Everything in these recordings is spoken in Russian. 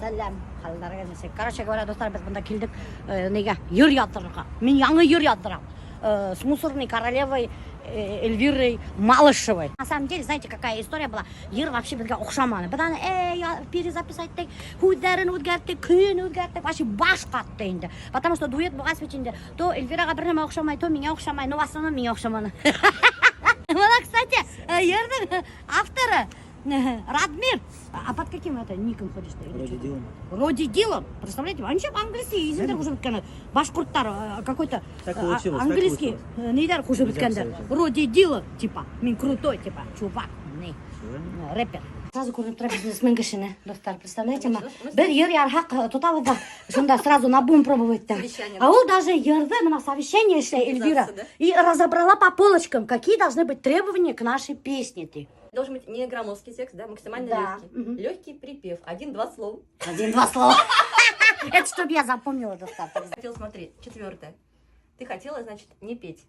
Сәлем, қалдарыңыз неше. Короче говоря, достар, біз бұнда келдік неге ер ядырға. Мен яңы ер ядырам. С мусорной королевой Эльвирой Малышевой. На самом деле, знаете, какая история была? Ер вообще бізге оқшаманы. Бұдан я перезаписать дейік, хударын өтгәрттік, күйін өтгәрттік, вообще баш қатты енді. Потому что дуэт бұға свечінде, то Эльвираға бірнеме оқшамай, то меня оқшамай, но в основном меня оқшаманы. Она, кстати, ердің авторы Радмир. А под каким это ником ходишь ты? Роди Дилан. Роди Дилан. Представляете, они вообще английский язык уже биткенде. Башкурттар какой-то английский нейдер уже биткенде. Роди Дилан, типа, мен крутой, типа, чувак, не, рэпер. Сразу көрініп тұра бизнесмен кішіні, достар, представляете ма? Бір ер ярхақ тұталы да, сонда сразу на бум пробовать-то. А он даже ерді на совещание Эльвира и разобрала по полочкам, какие должны быть требования к нашей песне. Должен быть не громоздкий текст, да, максимально легкий. Угу. Легкий припев, 1-2 слова. 1-2 слова. Это чтобы я запомнила, достар. Хотела смотреть, 4. Ты хотела, значит, не петь.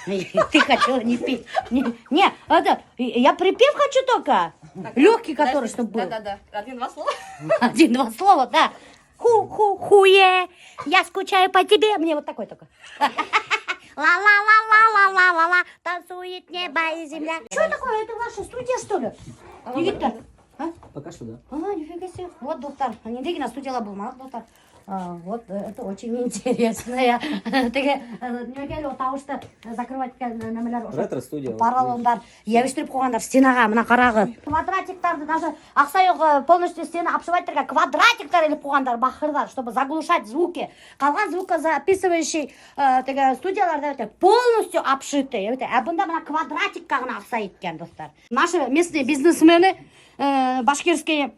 Ты хотела не петь. Не, это, я припев хочу только. Легкий, который, чтобы был. Да. 1-2 слова. 1-2 слова, да. Хуе, я скучаю по тебе. Мне вот такой только. Ла-ла-ла-ла-ла-ла-ла-ла, танцует небо и земля. Что такое? Это ваша студия, что ли? Никита? Пока что да. Нифига себе. Вот, доктор. Не дыги на студии лабума, доктор. Вот, это очень интересно. Неге тауышты закрывать нәмелер. Ретро-студия. Паралондар. Ебіштіріп қойғандар стенаға, мына қарағы. Квадратиктарды даже ақсайық полностью стены обшивательға квадратиктар іліп қойғандар, бақырдар, чтобы заглушать звуки. Қалған звукозаписывающий студияларда полностью обшиты. А бұнда мына квадратикқа ғана ақсай еткен, достар. Наши местные бизнесмены башкирские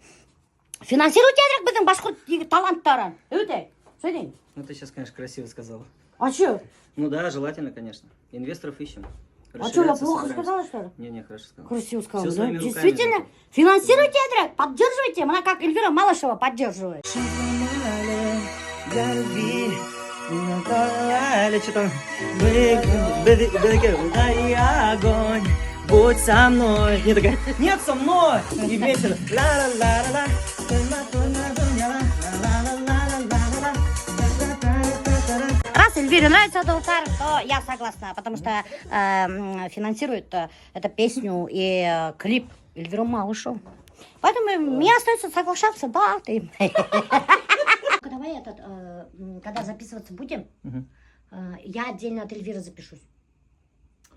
финансируют ядрек біздің башқұрт таланттарын. Өте, сөйдейін. Ну ты сейчас, конечно, красиво сказала. А что? Ну да, желательно, конечно. Инвесторов ищем. А что, я плохо сказала, что ли? Не, хорошо сказала. Красиво сказала, Всё да? своими руками Действительно, сделала. финансируйте ядрек, поддерживайте. Она как Эльвира Малышева поддерживает. Что там? Огонь. Будь со мной. Не такая, нет со мной. И весело. Ла-ла-ла-ла-ла. Раз Эльвире нравится Доутар, то я согласна, потому что финансирует эту песню и клип Эльвиру Малышеву. Поэтому мне остается соглашаться, да, ты. Давай когда записываться будем, я отдельно от Эльвиры запишусь.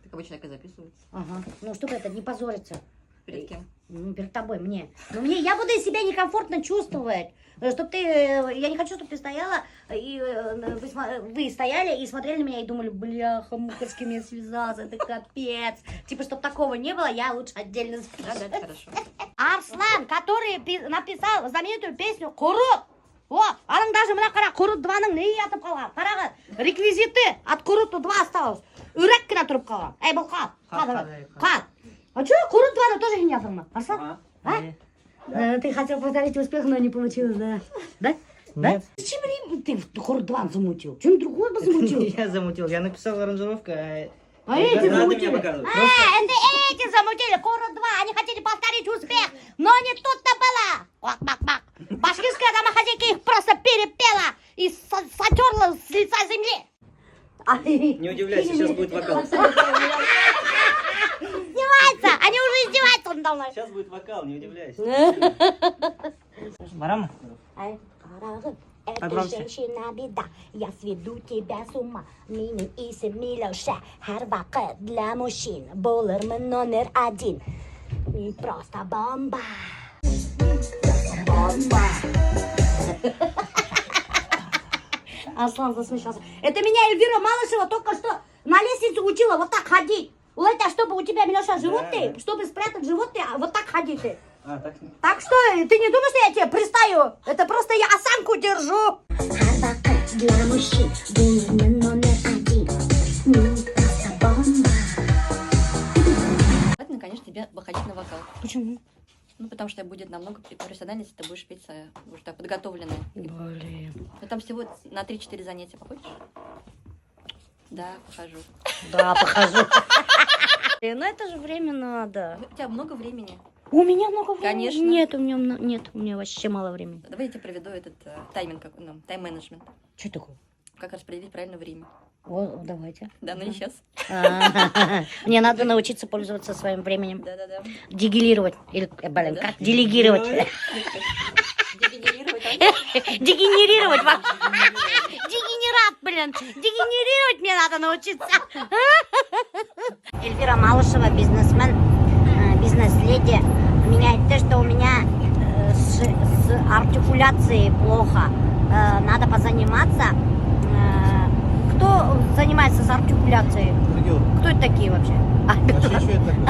Как обычно, так и записывается. Ага. Ну, чтобы это не позориться. Перед кем? Ну, перед тобой, мне. Но я буду себя некомфортно чувствовать. Чтоб ты, я не хочу, чтобы ты стояла, и вы стояли и смотрели на меня и думали, бляха, муха, с кем я связался, это капец. Типа, чтобы такого не было, я лучше отдельно запишу. Да, хорошо. Арслан, который написал знаменитую песню «Курут». Вот, аның даже мына қара Курут 2-ның не ятып қалған. Қарағы, реквизиты от Куруту 2 осталось. Үрек кіна тұрып қалған. Эй, бұл қат. Қат. А что, Курут 2-ны тоже не ятырмы? Арслан? Ты хотел повторить успех, но не получилось, да? Да? Нет. Зачем ты Курут 2 замутил? Что-нибудь другое бы замутил? Я замутил. Я написал аранжировку, А эти надо замутили? меня показывать. Эти замутили Курут 2. Они хотели повторить успех, но не тут-то было. Бак-бак-бак. Башкирская домохозяйка их просто перепела и сотерла с лица земли. Не удивляйся, сейчас будет вокал. Издевается! Они уже издеваются надо мной. Сейчас будет вокал, не удивляйся. Барама? Это женщина беда, я сведу тебя с ума. Минин исем Милоша, her вакыт для мужчин. Булырмын номер 1. И просто бомба. Бомба. Аслан засмеялся. Это меня Эльвира Малышева только что на лестнице учила вот так ходить. Улайта, чтобы у тебя, Милоша, животные, чтобы спрятать животные, вот так ходить ты. Так что ты не думаешь, что я тебе пристаю? Это просто я осанку держу. Для мужчин, номер 1. Желательно, конечно, тебе выходить на вокал. Почему? Ну, потому что будет намного профессиональнее, если ты будешь петь уже так подготовленная. Блин. Ну, там всего на 3-4 занятия походишь? Да, похожу. Да, похожу. Ну это же время надо. У тебя много времени. У меня много времени? Конечно. Нет, нет, у меня вообще мало времени. Давай я тебе проведу этот тайминг, ну, тайм-менеджмент. Что такое? Как распределить правильно время. О, давайте. Да, но не сейчас. Мне надо научиться пользоваться своим временем. Да-да-да. Дегилировать. Или, блин, Да-да. как? Делегировать. Дегенерировать. Дегенерировать. Дегенерат, блин. Дегенерировать мне надо научиться. Эльвира Малышева, бизнесмен, бизнес-леди. Меня то, что у меня с артикуляцией плохо. Надо позаниматься. Кто занимается с артикуляцией? Кто это такие вообще? Вообще, что это такое?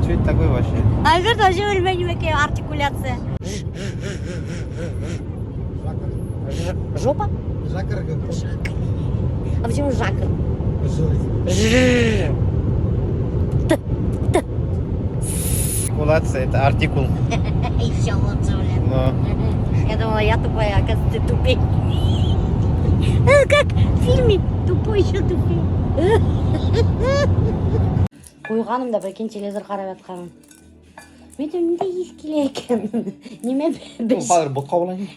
Что это такое вообще? Альберт вообще артикуляция. артикуляция. Жопа? Жакар говорит. А почему жакар? Артикуляция это артикул. Еще лучше, блин. Но Я думала, я тупая, оказывается, ты тупей. Как в фильме «Тупой еще тупее». Қойғанымда прикинь, телевизор қарап жатқаным. Мен неде ескілі екен?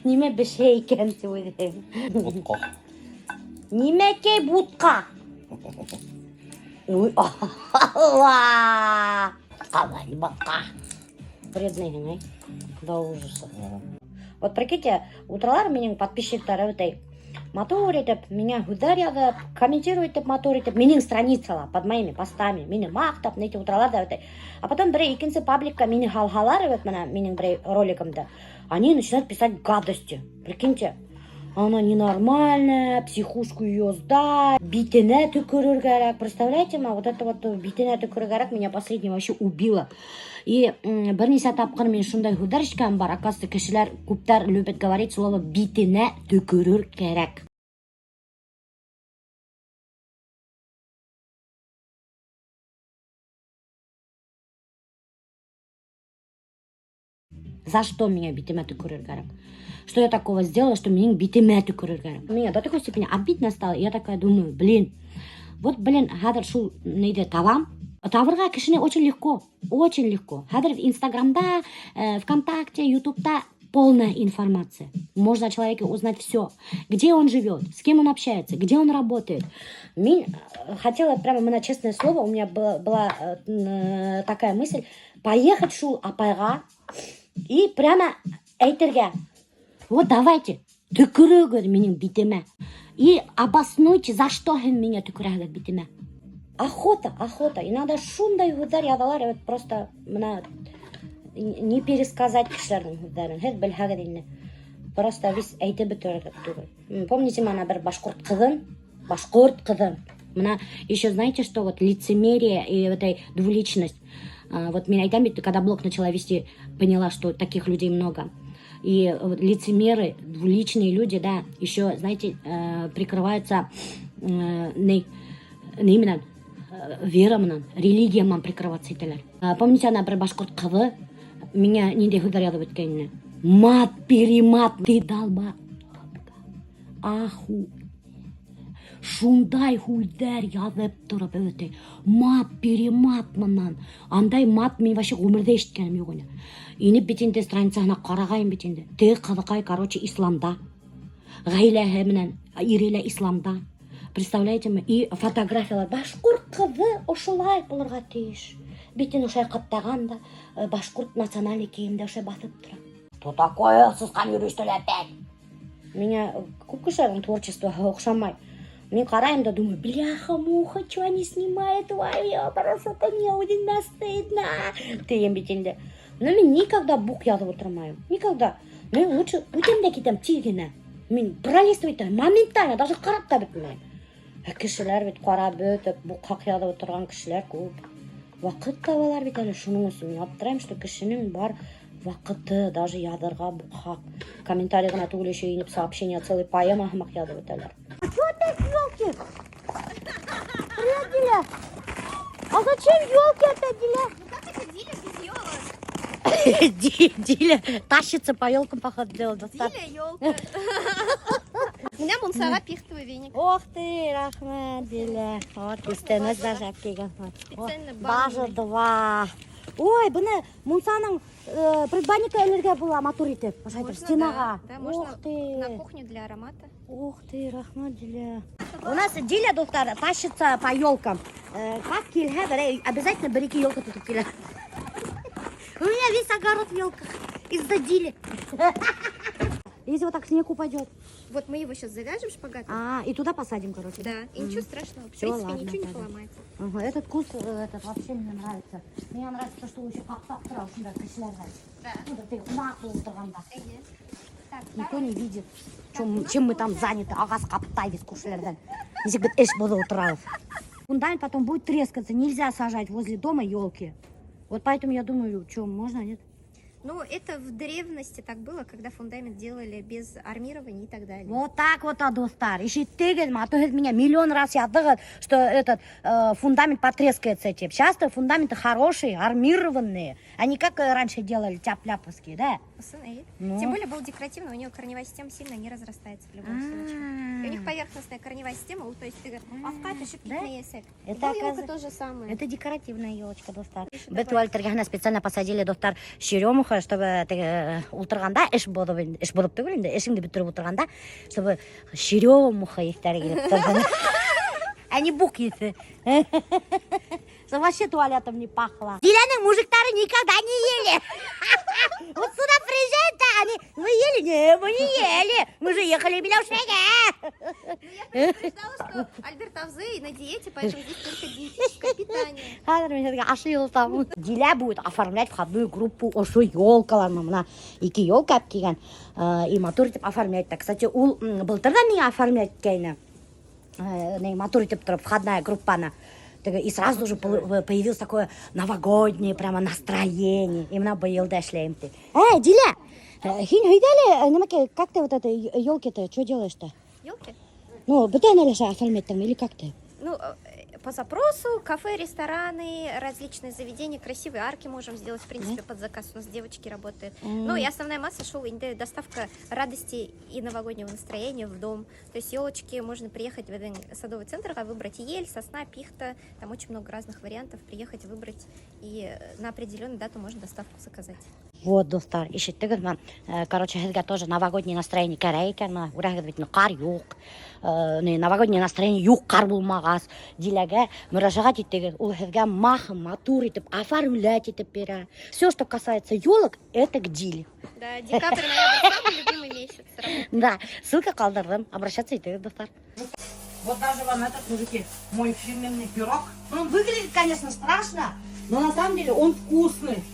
Неме біше екен деп ойлаймын. Немеке будқа? Ой, алла! Қалай бақа? Вредный екен, ай. До ужаса. Вот прикиньте, утралар менің подписчиктары өтей. Мотор етіп, меня гүздар язып, комментирует етіп, мотор етіп, менің страницала под моими постами, мені мақтап, неті утралар да өтей. А потом бір екінші пабликка мені халхалар өт, менің бір роликымда, они начинают писать гадости. Прикиньте, она ненормальная, психушку ее сдай, битіне түкірір керек. Представляете, вот это вот битіне түкірір керек меня последний вообще убило. И бірнеше тапқыр мен шундай гүздар ішкем бар. Оказывается, кішілер көптер любят говорить слово битіне түкірір керек. За что меня битіме түкірір керек? Что я такого сделала, что меня битіме түкірір керек? Меня до такой степени обидно стало. Я такая думаю, вот, хадыр шу нейде табам. Тавырға кішіне очень легко. Хадыр в Инстаграмда, ВКонтакте, Ютубта полная информация. Можно о человеке узнать все. Где он живет, с кем он общается, где он работает. Хотела прямо, на честное слово, у меня была такая мысль, поехать шул апайға и прямо әйтірге. Вот давайте, түкірігір менің битіме. И обоснуйте, за что меня түкірігір битіме. Охота. И надо шундай гүздар ядалар, вот просто не пересказать кішілердің гүздарын. Хет білхәгі дейіне. Просто весь әйті бітіргі түгіл. Помните, мана бір башқұрт қыдын. Мына еще знаете, что вот лицемерие и вот эта двуличность. Вот меня айтам, когда блог начала вести, поняла, что таких людей много. И вот лицемеры, двуличные люди, да, еще, знаете, прикрываются именно верамнан, религиямнан прикрываться етелер. Помните, она бір башқұрт қызы меня нендей гүздар язып өткеніне? Мат-перемат, ты долба. Аху. Шундай гүздар язып тұрып өте. Мат-перемат мұнан. Андай мат мен вообще өмірде ештікенім yok. Инеп бетінде страницасына қарағайын бетінде. Ты қызықай, короче, исламда. Ғайләһі менен ирелі исламда. Представляете ме? И фотографиялар. Башқұрт қызы ошолай болырға тиіш. Бетін ошай қаптағанда, башқұрт национальный киімде ошай басып тұра. Что такое? Сысқан юриштілі опять? Меня көп кішілердің творчествоға оқшамай. Мен қарайым да думаю, бляха-муха, что они снимают? Ой, просто это не очень стыдно. Тыйым бетінде. Но мен никогда бук язып отырмайым. Никогда. Мен лучше өтемде кетем тегіне. Мен пролистывать моментально, даже қарап та бітмейм. Кішілер бет қарап өтіп, бук қақ язып отырған кішілер көп. Вақыт табалар бет әлі шының өсі. Мен аптырайым, что кішінің бар вақыты, даже ядырға бұқақ. Комментарийғына түгілі еще еніп сообщение, целый поэма ғымақ ядып өтелер. Что опять елки? Привет, Диля. А зачем елки опять, Диля? Как это Диля без елок? Диля тащится по елкам, походу, делать достаточно. Диля елка. У меня мунсага пихтовый веник. Ох ты, рахмат, Диля. Вот, үстеміз даже әп келген. Специально Бажы два. Ой, бұны Мунсаның предбанника әлерге была матур етіп. Стенаға. Да, Ох можно ты. на кухню для аромата. Ух ты, рахмат, Диля. У нас Диля, доктор, тащится по елкам. Как кильха, обязательно берите елку тут кильха. У меня весь огород в елках из-за Дили. Если вот так снег упадет. Вот мы его сейчас завяжем шпагатом. И туда посадим, короче. Да, и ничего страшного. В Всё, принципе, ладно, ничего не тогда. поломается. Ага, этот вкус этот вообще мне нравится. Мне нравится то, что еще как фактора, очень нравится кишлярга. Да. Ну, да ты нахуй утрганда. Так, Никто не видит, чем мы там заняты. Ағас қаптайды кушалерден. Несек бит эш буду утыралов. Фундамент потом будет трескаться. Нельзя сажать возле дома елки. Вот поэтому я думаю, что, можно, нет? ну, это в древности так было, когда фундамент делали без армирования и так далее. Вот так вот, достар. Ишиттеген, а то меня миллион раз я дыгал, что этот фундамент потрескается. Сейчас-то фундаменты хорошие, армированные. Они как раньше делали, тяп-ляповские, да? Ну. Тем более был декоративный, у него корневая система сильно не разрастается в любом случае. И у них поверхностная корневая система, то есть ты говоришь, это шипитный язык. Это елка то же самое. Это декоративная елочка, достар. Бетуальтергахна специально посадили, достар, черемуха, чтобы ултырганда эш болып түгел инде, эшиңди бүтүрүп ултырганда, чтобы черемуха ектери келип турган. А не бук ети. Чтобы вообще туалетом не пахло. Диляның мужиктары никогда не ели. Вот сюда приезжают, а они, вы ели? Не, мы не ели. Мы же ехали в Милошеге. Я предупреждала, что Альберт Авзей на диете, поэтому здесь только диетическое питание. Диля будет оформлять входную группу ошо елкаларны, мына екі елка алып келген, и мотор етіп оформлять. Кстати, ол былтырдан не оформлять кейні, мотор етіп тұрып входная группаны. И сразу же появилось такое новогоднее прямо настроение. Именно боелда шлемты. Диля, как ты вот этой елки-то, что делаешь-то? Елки? Ну, бытайно лишь оформлять там или как ты? Ну, по запросу, кафе, рестораны, различные заведения, красивые арки можем сделать, в принципе, под заказ. У нас девочки работают. Ну, и основная масса шоу, доставка радости и новогоднего настроения в дом. То есть елочки, можно приехать в один садовый центр, выбрать ель, сосна, пихта. Там очень много разных вариантов. Приехать, выбрать, и на определенную дату можно доставку заказать. Вот, достар, ишеттігіз, короче, хізге тоже новогоднее настроение керейкен, урахид ведь қар юқ, новогоднее настроение юқ қар болмағас, Диляге мұражағат еттеген, ол хізге махым, матур етіп, оформлять етіп бері. Все, что касается елок, это к Диле. Да, декабрь, наверное, самый любимый месяц. Да, ссылка қалдырдым, обращаться етеді, достар. Вот даже вам этот, мужики, мой фирменный пирог. Он выглядит, конечно, страшно, но на самом деле он вкусный.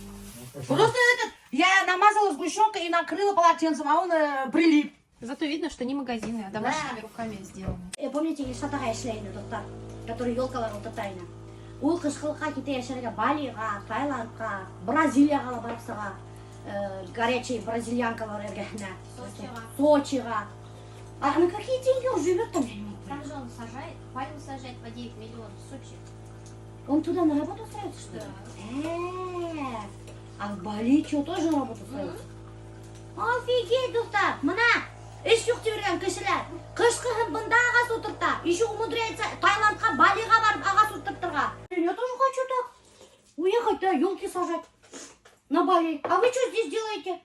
Просто этот, я намазала сгущенкой и накрыла полотенцем, а он прилип. Зато видно, что не магазины, а домашними руками сделаны. Помните, Ильшатаға эшлейді, достар, который елкалар ұлтатайны. Ол қышқылыққа кете яшерге Балиға, Таиландқа, Бразилияға барыпсыға, горячий бразильянкалар ергехне. Сочиға. А на какие деньги он живет там? Там же он сажает, пальму сажает по 9 миллионов в Сочи. Он туда на работу устраивается, что ли? А в Бали что, тоже на работу устраивается? Офигеть, достар, мына! Еш жоқ тебірген кішілер. Қышқығын бұнда ағас отырта. Еще умудряется Таиландқа, Балиға барып ағас отырттырға. Я тоже хочу так. Уехать, да, елки сажать на Бали. А вы что здесь делаете?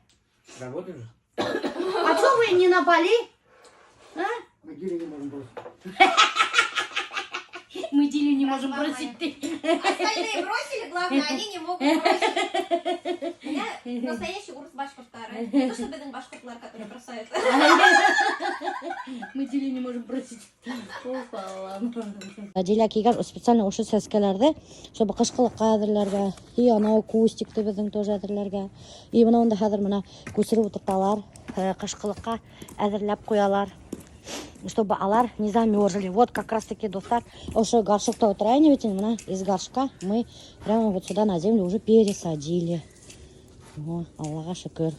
Работаешь? А что вы не на Бали? А? Мы Дилю не можем бросить. Мы Дилю не можем бросить. Остальные бросили, главное, они не могут бросить. У меня настоящий урус башкуртары. Не то, что бедный башкуртлар, который бросает. Мы Дилю не можем бросить. Диля киген специально ушы сәскелерді, чтобы қышқылыққа әдірлерге, и анау кустикті біздің тоже әдірлерге, и мынауында хәзір мына көсіріп отырталар, қышқылыққа әдірләп қоялар, чтобы алар не замерзли. Вот как раз таки, достар, ушы горшокта утраиваете, мына из горшка мы прямо вот сюда на землю уже пересадили. О, Аллаха шүкір.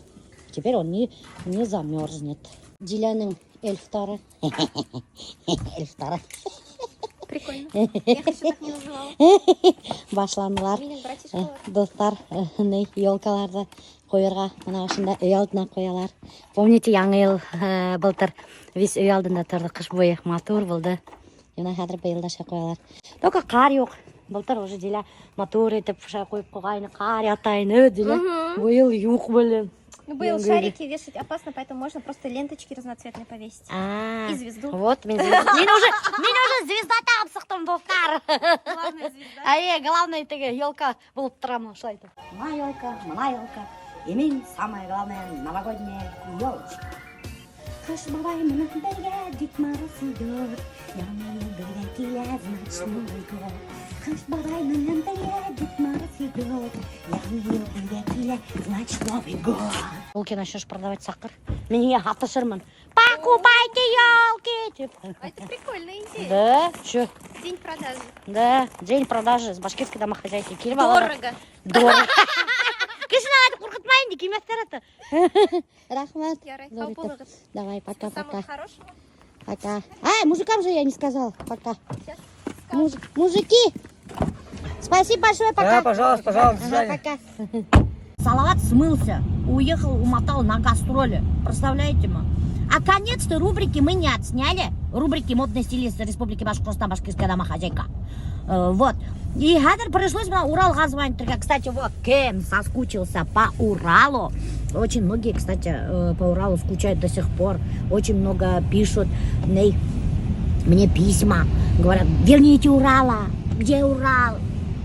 Теперь он не замерзнет. Диляның эльфтары. Эльфтары. Прикольно. Я хочу так не называла. Башланылар. Менің братишкалар. Достар, елкаларды қойырға мына ошында үй алдына қоялар. Помните, яңы ел былтыр весь үй алдында тұрды, қыш бойы матур болды. Мына хәзер быйылда ша қоялар. Только қар жоқ. Былтыр уже деля матур етіп ша қойып қойғайны, қар ятайны деля. Быйыл юқ блин. Ну, был шарики вешать опасно, поэтому можно просто ленточки разноцветные повесить. И звезду. Вот, мен уже звезда тапсықтым, достар. Главная звезда. Главное, теге елка болып тұрамын, шылай айтып. Мына елка. И мен самое главное новогодняя елочка. Қыш бабай мұны бірге Дед Мороз идет. Яңы ел бірге келеді, значит Новый год. Қыш бабай мұны бірге Дед Мороз идет. Яңы ел бірге келеді, значит Новый год. Елки начнешь продавать сахар. Мен атышырмын. Покупайте елки! А это прикольная идея. Да, чё? День продажи. Да, день продажи с башкирской домохозяйки. Дорого. Кішін ағайды қорқытмайын, кеместер аты. Рахмат. Ярай, сау болыңыз. Давай, Всего пока-пока. самого хорошего. Пока. Мужикам же я не сказал. Пока. Сейчас. Мужики, спасибо большое, пока. Да, пожалуйста, до Ага, свидания. пока. Салават смылся, уехал, умотал на гастроли. Представляете, ма? А конец-то рубрики мы не отсняли. Рубрики «Модный стилист Республики Башкортостан, башкирская домохозяйка». Вот. И хадер пришлось мне Уралға звонить. Кстати, вот, Кем соскучился по Уралу. Очень многие, кстати, по Уралу скучают до сих пор. Очень много пишут мне письма. Говорят, верните Урала. Где Урал?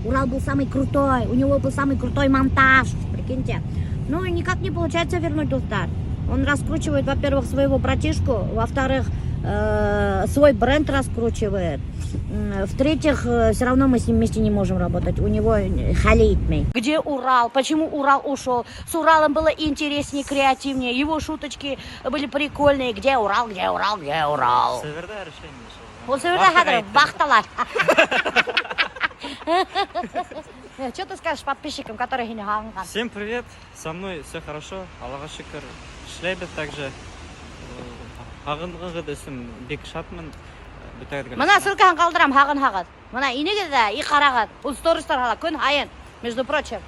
Урал был самый крутой. У него был самый крутой монтаж. Прикиньте. Ну, никак не получается вернуть Достар. Он раскручивает, во-первых, своего братишку. Во-вторых, свой бренд раскручивает. В-третьих, все равно мы с ним вместе не можем работать. У него халейтмей. Где Урал? Почему Урал ушел? С Уралом было интереснее, креативнее. Его шуточки были прикольные. Где Урал? Где Урал? Где Урал? Северда решение. Вот Северда хадр, бахталар. Что ты скажешь подписчикам, которые не ганган? Всем привет, со мной все хорошо, Аллаха шүкір. Шлейбет также. Ағынғы дөсім бек шатмын. Мына ссылканы қалдырам, хағын. Мына инеге да, и қарағат. Ол стористар қала, күн айын, между прочим.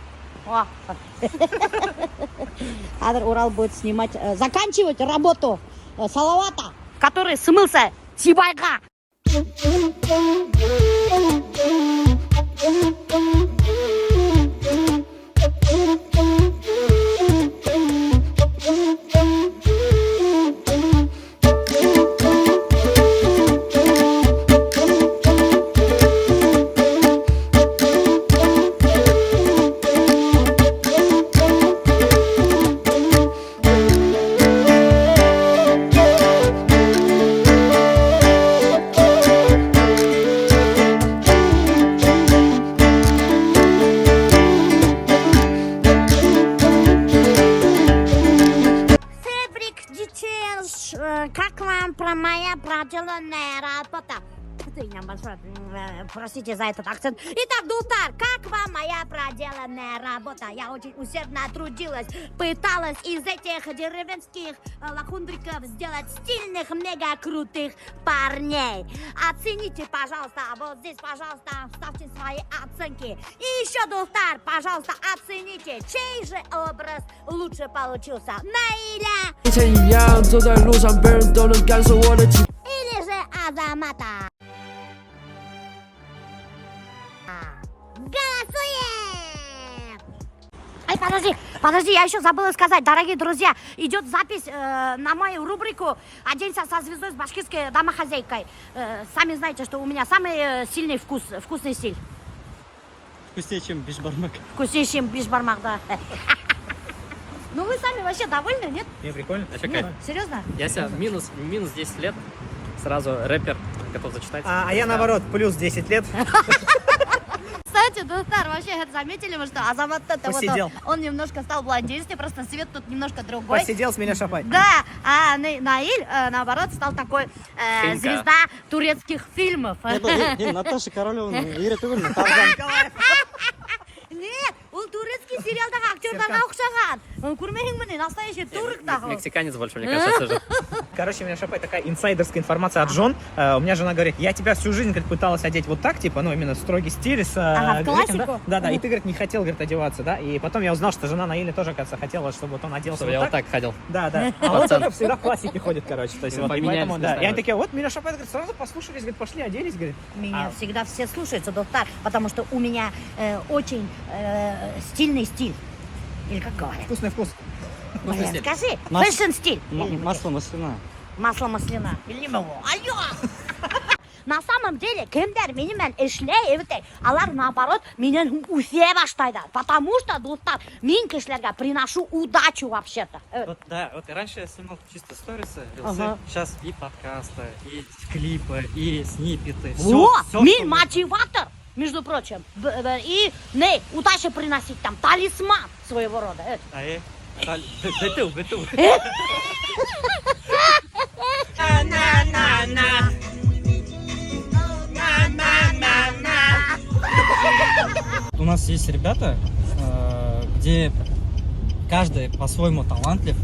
Адыр Урал будет снимать, заканчивать работу Салавата, который смылся Сибайға. Как вам про моя проделанная работа? Простите за этот акцент. Итак, Дултар, как вам моя проделанная работа? Я очень усердно трудилась, пыталась из этих деревенских лохундриков сделать стильных, мега крутых парней. Оцените, пожалуйста, вот здесь, пожалуйста, ставьте свои оценки. И еще, Дултар, пожалуйста, оцените, чей же образ лучше получился? Наиля 一天一样，走在路上，别人都能感受我的气。 или же Азамата? Голосуем! Ай, подожди, я еще забыла сказать, дорогие друзья, идет запись на мою рубрику «Оденься со звездой с башкирской домохозяйкой». Сами знаете, что у меня самый сильный вкусный стиль. Вкуснее, чем бишбармак. Вкуснее, чем бишбармак, да. Ну вы сами вообще довольны, нет? Не, прикольно. Нет, серьезно? Яся, минус 10 лет, сразу рэпер, готов зачитать. А я наоборот, плюс 10 лет. Кстати, Достар, вообще заметили вы, что Азамат это вот Посидел. он немножко стал блондинистый, просто цвет тут немножко другой. Посидел с меня шапать. Да, а Наиль, наоборот, стал такой Финка. звезда турецких фильмов. Наташа Королевна, Ира Тугульна, Тарзан. Нет, он турецкий сериалдағы актердарға ұқсаған. Көрмеген міне, настоящий турок тағы. Мексиканец больше, мне кажется, все же. Короче, у меня шапай такая инсайдерская информация от Джон. У меня жена говорит, я тебя всю жизнь, говорит, пыталась одеть вот так, типа, ну, именно строгий стиль с... Ага, в этим, классику. да, и ты, говорит, не хотел, говорит, одеваться, да, и потом я узнал, что жена Наиля тоже, кажется, хотела, чтобы вот он оделся Чтобы я вот так ходил. Да. А вот это всегда в классике ходит, короче, то есть вот, и Поменялись поэтому, да. И местами. они такие, вот, меня шапай, говорит, сразу послушались, говорит, пошли, оделись, говорит. Меня всегда все слушаются, доктор, потому что у меня очень стильный стиль. Или как говорят? Вкусный вкус. Блин, стиль. скажи, Мас- фэшн-стиль. Масло масляное. Масло масляное. Bilmem o. Алло! На самом деле, кемдер менімен ішлей, евітей, алар наоборот, менен уфе баштайды. Потому что, достар, мен кишлерге приношу удачу вообще-то. Вот, да, вот и раньше я снимал чисто сторисы, Ага. сейчас и подкасты, и клипы, и сниппеты. Во, Всё, мен что- мотиватор, между прочим. И, не, удачу приносить там, талисман своего рода. А я... Бету. У нас есть ребята, где каждый по-своему талантлив,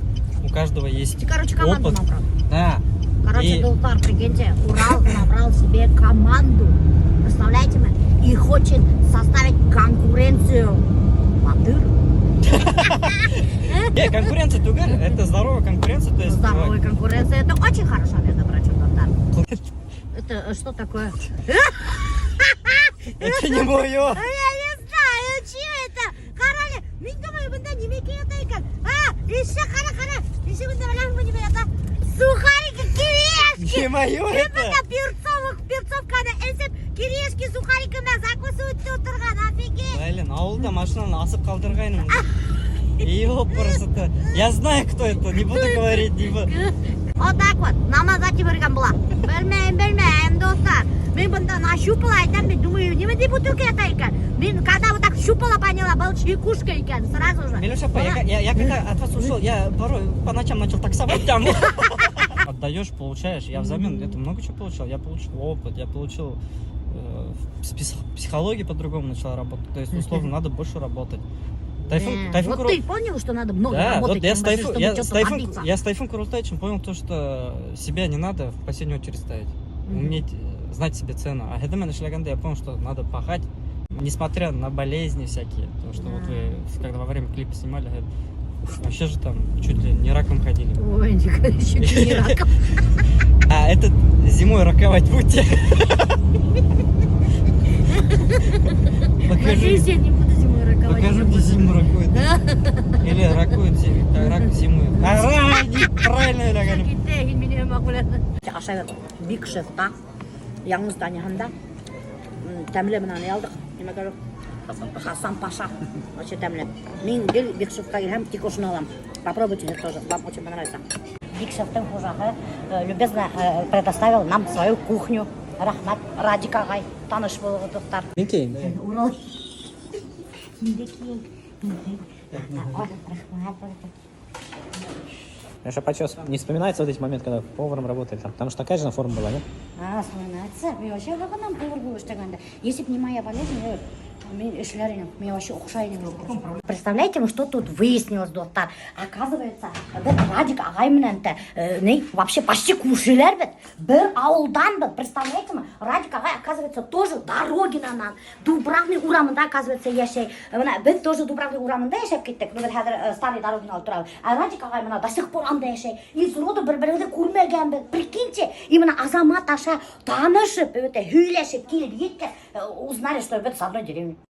у каждого есть Короче, команду опыт. набрал. Да. Короче, И- Долтар, прикиньте, Урал набрал себе команду. Представляете, и хочет составить конкуренцию Батыр. Конкуренция Тугар, это здоровая конкуренция, то есть... Здоровая конкуренция, это очень хорошо, между прочим, Долтар. Это что такое? Это не мое. Я не знаю, что это. Короче, мен думаю, бunda неме киетайкан. Еще хара. Еще бunda білем не это. Сухарики, кириешки. Не мое это. Бunda перцовканы әсіп, кириешки сухарикімен закусывать отырған, офигеть. Блин, ауылда машинаны асып қалдырғайным. Ёпырсыты. Я знаю, кто это, не буду говорить, не буду. Вот так вот, намаз айтып берген бұла. Білмеймін, достар. Мен бұнда нащупала айтам, мен думаю, неме деп бутылка это екен. Мен когда вот так щупала, поняла, был чайкушка екен, сразу же. Милюша, я когда от вас ушел, я порой по ночам начал таксовать там. Отдаешь, получаешь. Я взамен это много чего получил. Я получил опыт, я получил психология по-другому начала работать. То есть, условно, надо больше работать. Тайфун Вот ты понял, что надо много Да, работать, вот я чтобы добиться? с Тайфун Курултайчем понял то, что себя не надо в последнюю очередь ставить. Уметь знать себе цену. А Хедемен и Шляганда я понял, что надо пахать, несмотря на болезни всякие. Потому что вот вы, когда во время клипа снимали, вообще же там чуть ли не раком ходили. Ой, чуть ли не раком. А этот зимой раковать будете. Надеюсь, я не буду зимой раковать. Покажу, где зиму ракуют. Или ракуют рак зимой. Правильно, Лягаля. Кетейін менен мақұлады. Ашайыр, бик шефта, яңыз данияғанда, тәмілі мінаны алдық. Неме көріп? Хасан Паша. Очень тәмілі. Мен бик шефта келем, тек ошын алам. Попробуйте тоже, вам очень понравится. Бик шефтің қожағы любезно предоставил нам свою кухню. Рахмат, Радик ағай, таныш болуға достар. Минкей. Урал. Шапачос, не вспоминается вот эти моменты, когда поваром работали там? Потому что такая же форма была, нет? Вспоминается. Мен вообще как нам повар был штаганда. Если бы не моя болезнь, мен эшлерин, мен вообще ухшайын. Представляете, что тут выяснилось, достар? Оказывается, бір Радик ағай менен вообще почти кушилер бит. Бір ауылдан бит. Представляете, Радик ағай, оказывается, тоже Дорогинанан, Дубравный урамында, оказывается, яшей. Біз тоже Дубравный урамында яшеп кеттік. Ну, бір старый Дорогин алып туралы. А Радик ағай мына до сих пор анда яшей. Из рода бір-біріңді көрмеген бит. Прикиньте, именно Азамат аша танышып, өте хүйлешіп келіп еткен, узнали, что бит с одной деревни.